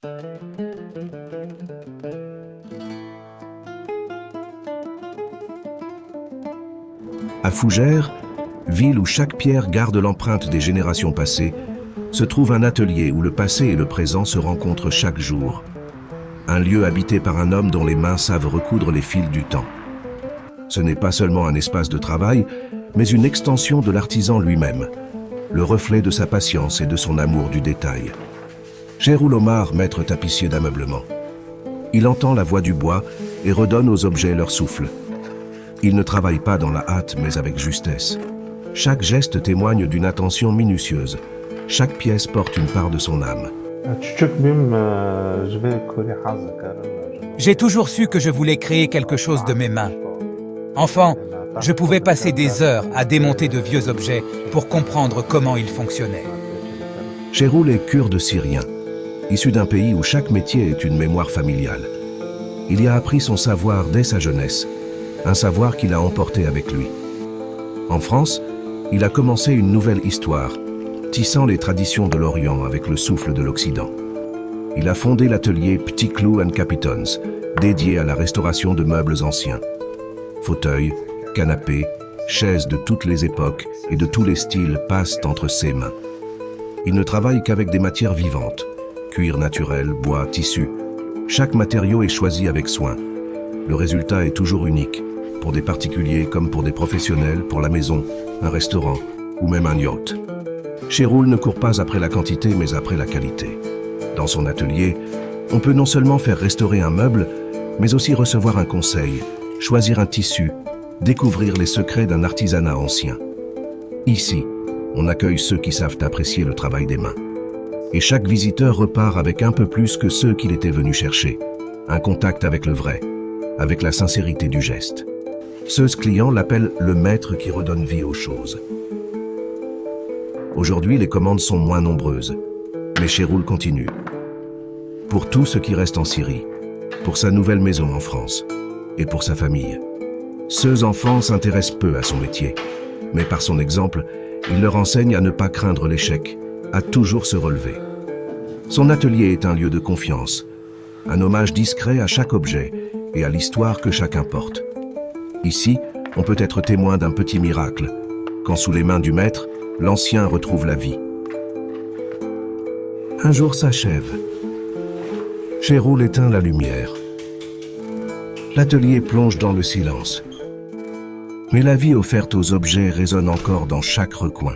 À Fougères, ville où chaque pierre garde l'empreinte des générations passées, se trouve un atelier où le passé et le présent se rencontrent chaque jour. Un lieu habité par un homme dont les mains savent recoudre les fils du temps. Ce n'est pas seulement un espace de travail, mais une extension de l'artisan lui-même, le reflet de sa patience et de son amour du détail. Cheroul Omar, maître tapissier d'ameublement. Il entend la voix du bois et redonne aux objets leur souffle. Il ne travaille pas dans la hâte, mais avec justesse. Chaque geste témoigne d'une attention minutieuse. Chaque pièce porte une part de son âme. J'ai toujours su que je voulais créer quelque chose de mes mains. Enfant, je pouvais passer des heures à démonter de vieux objets pour comprendre comment ils fonctionnaient. Cheroul est kurde syrien, issu d'un pays où chaque métier est une mémoire familiale. Il y a appris son savoir dès sa jeunesse, un savoir qu'il a emporté avec lui. En France, il a commencé une nouvelle histoire, tissant les traditions de l'Orient avec le souffle de l'Occident. Il a fondé l'atelier Petit Clou & Capitons, dédié à la restauration de meubles anciens. Fauteuils, canapés, chaises de toutes les époques et de tous les styles passent entre ses mains. Il ne travaille qu'avec des matières vivantes, cuir naturel, bois, tissu. Chaque matériau est choisi avec soin. Le résultat est toujours unique, pour des particuliers comme pour des professionnels, pour la maison, un restaurant ou même un yacht. Cheroul ne court pas après la quantité mais après la qualité. Dans son atelier, on peut non seulement faire restaurer un meuble, mais aussi recevoir un conseil, choisir un tissu, découvrir les secrets d'un artisanat ancien. Ici, on accueille ceux qui savent apprécier le travail des mains. Et chaque visiteur repart avec un peu plus que ceux qu'il était venu chercher. Un contact avec le vrai, avec la sincérité du geste. Ce client l'appelle le maître qui redonne vie aux choses. Aujourd'hui, les commandes sont moins nombreuses, mais Cheroul continue. Pour tout ce qui reste en Syrie, pour sa nouvelle maison en France et pour sa famille. Ceux enfants s'intéressent peu à son métier, mais par son exemple, il leur enseigne à ne pas craindre l'échec, à toujours se relever. Son atelier est un lieu de confiance, un hommage discret à chaque objet et à l'histoire que chacun porte. Ici, on peut être témoin d'un petit miracle, quand sous les mains du maître, l'ancien retrouve la vie. Un jour s'achève. Cheroul éteint la lumière. L'atelier plonge dans le silence. Mais la vie offerte aux objets résonne encore dans chaque recoin.